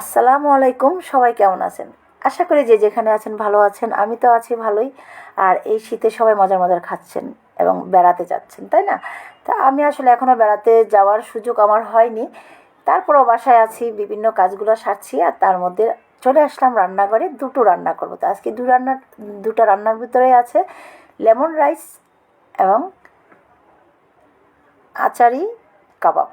আসসালামু আলাইকুম, সবাই কেমন আছেন? আশা করি যে যেখানে আছেন ভালো আছেন। আমি তো আছি ভালোই। আর এই শীতে সবাই মজার মজার খাচ্ছেন এবং বেড়াতে যাচ্ছেন, তাই না? তা আমি আসলে এখনও বেড়াতে যাওয়ার সুযোগ আমার হয়নি। তারপরও বাসায় আছি, বিভিন্ন কাজগুলো সারছি, আর তার মধ্যে চলে আসলাম রান্নাঘরে। দুটো রান্না করবো, তো আজকে দুটা রান্নার ভিতরে আছে লেমন রাইস এবং আচারি কাবাব।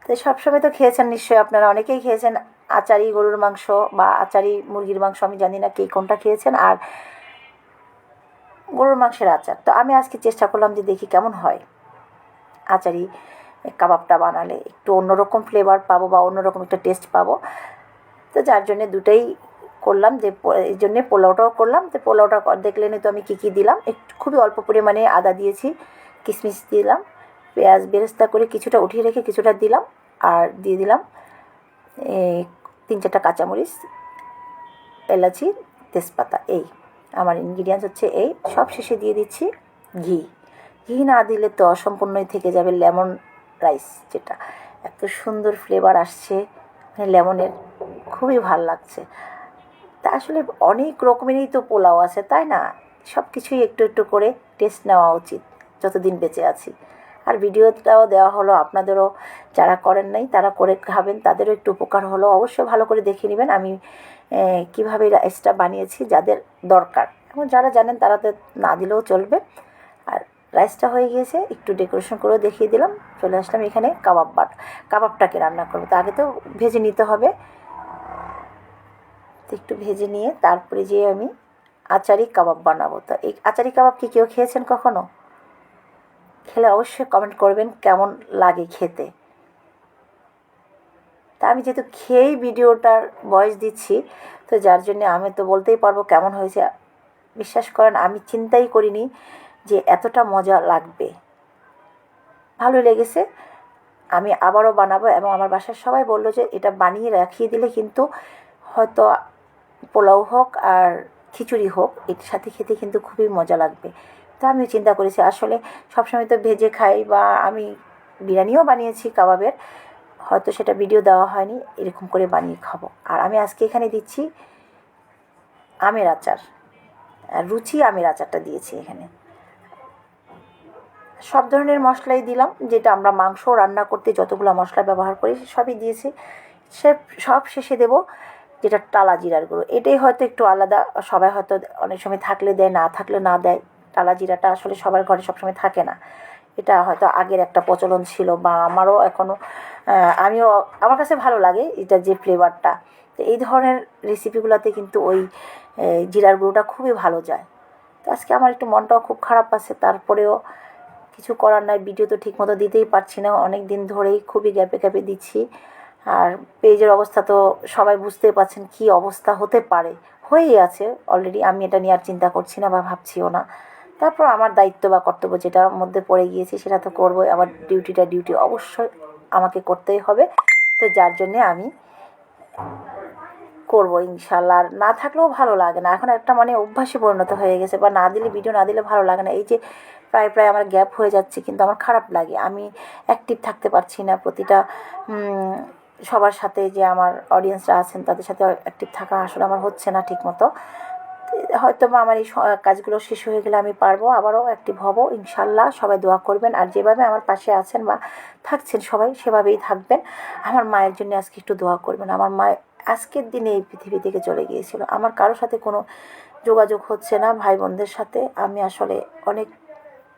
তো সবসময় তো খেয়েছেন নিশ্চয়ই, আপনারা অনেকেই খেয়েছেন আচারি গরুর মাংস বা আচারি মুরগির মাংস, আমি জানি না কে কোনটা খেয়েছেন, আর গরুর মাংসের আচার। তো আমি আজকে চেষ্টা করলাম যে দেখি কেমন হয় আচারি কাবাবটা বানালে, একটু অন্যরকম ফ্লেভার পাবো বা অন্যরকম একটা টেস্ট পাবো। তো যার জন্যে দুটোই করলাম, যে এই জন্যে পোলাওটাও করলাম। তো পোলাওটা দেখলেনই তো আমি কী কী দিলাম। একটু খুবই অল্প পরিমাণে আদা দিয়েছি, কিশমিশ দিলাম, পেঁয়াজ বেরেস্তা করে কিছুটা উঠিয়ে রেখে কিছুটা দিলাম, আর দিয়ে দিলাম 3-4টা কাঁচামরিচ, এলাচি, তেজপাতা। এই আমার ইনগ্রিডিয়েন্টস হচ্ছে এই। সব শেষে দিয়ে দিচ্ছি ঘি। ঘি না দিলে তো অসম্পূর্ণই থেকে যাবে লেমন রাইস, যেটা এত সুন্দর ফ্লেভার আসছে মানে লেমনের, খুবই ভাল লাগছে। তা আসলে অনেক রকমেরই তো পোলাও আছে, তাই না? সব কিছুই একটু একটু করে টেস্ট নেওয়া উচিত যতদিন বেঁচে আছি। আর ভিডিওটাও দেওয়া হলো আপনাদেরও, যারা করেন নাই তারা করে খাবেন, তাদেরও একটু উপকার হলো। অবশ্যই ভালো করে দেখে নেবেন আমি কীভাবে রাইসটা বানিয়েছি, যাদের দরকার এবং যারা জানেন তারা তো না দিলেও চলবে। আর রাইসটা হয়ে গিয়েছে, একটু ডেকোরেশন করেও দেখিয়ে দিলাম। চলে আসলাম এখানে কাবাবটাকে রান্না করবো। তো আগে তো ভেজে নিতে হবে, তো একটু ভেজে নিয়ে তারপরে যেয়ে আমি আচারি কাবাব বানাবো। তো এই আচারি কাবাব কি কেউ খেয়েছেন কখনো? খেলে অবশ্যই কমেন্ট করবেন কেমন লাগে খেতে। তা আমি যেহেতু খেয়েই ভিডিওটার ভয়েস দিচ্ছি, তো যার জন্যে আমি তো বলতেই পারবো কেমন হয়েছে। বিশ্বাস করেন, আমি চিন্তাই করিনি যে এতটা মজা লাগবে। ভালো লেগেছে। আমি আবারও বানাবো এবং আমার বাসার সবাই বললো যে এটা বানিয়ে রাখিয়ে দিলে কিন্তু হয়তো পোলাও হোক আর খিচুড়ি হোক, এর সাথে খেতে কিন্তু খুবই মজা লাগবে। তো আমিও চিন্তা করেছি, আসলে সবসময় তো ভেজে খাই, বা আমি বিরিয়ানিও বানিয়েছি কাবাবের, হয়তো সেটা ভিডিও দেওয়া হয়নি, এরকম করে বানিয়ে খাবো। আর আমি আজকে এখানে দিচ্ছি আমের আচার, রুচি আমের আচারটা দিয়েছি এখানে। সব ধরনের মশলাই দিলাম, যেটা আমরা মাংস রান্না করতে যতগুলো মশলা ব্যবহার করি সবই দিয়েছি। সব শেষে দেব যেটা টালা জিরার গুঁড়ো। এটাই হয়তো একটু আলাদা, সবাই হয়তো অনেক সময় থাকলে দেয়, না থাকলে না দেয়। টালা জিরাটা আসলে সবার ঘরে সবসময় থাকে না, এটা হয়তো আগের একটা প্রচলন ছিল, বা আমারও এখনও আমার কাছে ভালো লাগে এটা, যে ফ্লেভারটা। তো এই ধরনের রেসিপিগুলোতে কিন্তু ওই জিরার গুঁড়োটা খুবই ভালো যায়। তো আজকে আমার একটু মনটাও খুব খারাপ আছে, তারপরেও কিছু করার নাই, ভিডিও তো ঠিকমতো দিতেই পারছি না, অনেক দিন ধরেই খুবই গ্যাপে গ্যাপে দিচ্ছি। আর পেজের অবস্থা তো সবাই বুঝতেই পারছেন কী অবস্থা হতে পারে, হয়েই আছে অলরেডি। আমি এটা নিয়ে আর চিন্তা করছি না বা ভাবছিও না। তারপর আমার দায়িত্ব বা কর্তব্য যেটার মধ্যে পড়ে গিয়েছি সেটা তো করবোই। আমার ডিউটি অবশ্যই আমাকে করতেই হবে। তো যার জন্যে আমি করবো ইনশাল্লাহ। আর না থাকলেও ভালো লাগে না, এখন একটা মানে অভ্যাসে পরিণত হয়ে গেছে, বা না দিলে, ভিডিও না দিলে ভালো লাগে না। এই যে প্রায় আমার গ্যাপ হয়ে যাচ্ছে, কিন্তু আমার খারাপ লাগে, আমি অ্যাক্টিভ থাকতে পারছি না প্রতিটা সবার সাথে, যে আমার অডিয়েন্সরা আছেন তাদের সাথে অ্যাক্টিভ থাকা আসলে আমার হচ্ছে না ঠিক মতো। হয়তো বা আমার এই কাজগুলো শেষ হয়ে গেলে আমি পারবো, আবারও অ্যাক্টিভ হব ইনশাল্লাহ। সবাই দোয়া করবেন, আর যেভাবে আমার পাশে আছেন বা থাকছেন সবাই সেভাবেই থাকবেন। আমার মায়ের জন্য আজকে একটু দোয়া করবেন। আমার মা আজকের দিনে এই পৃথিবী থেকে চলে গিয়েছিল। আমার কারোর সাথে কোনো যোগাযোগ হচ্ছে না, ভাই বোনদের সাথে। আমি আসলে অনেক,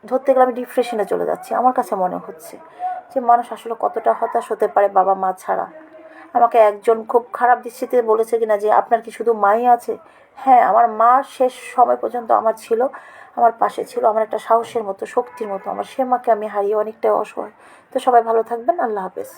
ধরতে গেলে আমি ডিপ্রেশনে চলে যাচ্ছি। আমার কাছে মনে হচ্ছে যে মানুষ আসলে কতটা হতাশ হতে পারে বাবা মা ছাড়া। আমাকে একজন খুব খারাপ দৃষ্টিতে বলেছে কিনা যে আপনার কি শুধু মাই আছে? হ্যাঁ, আমার মা শেষ সময় পর্যন্ত আমার ছিল, আমার পাশে ছিল, আমার একটা সাহসের মতো, শক্তির মতো। আমার সে মাকে আমি হারিয়ে অনেকটাই অসহায়। তো সবাই ভালো থাকবেন, আল্লাহ হাফেজ।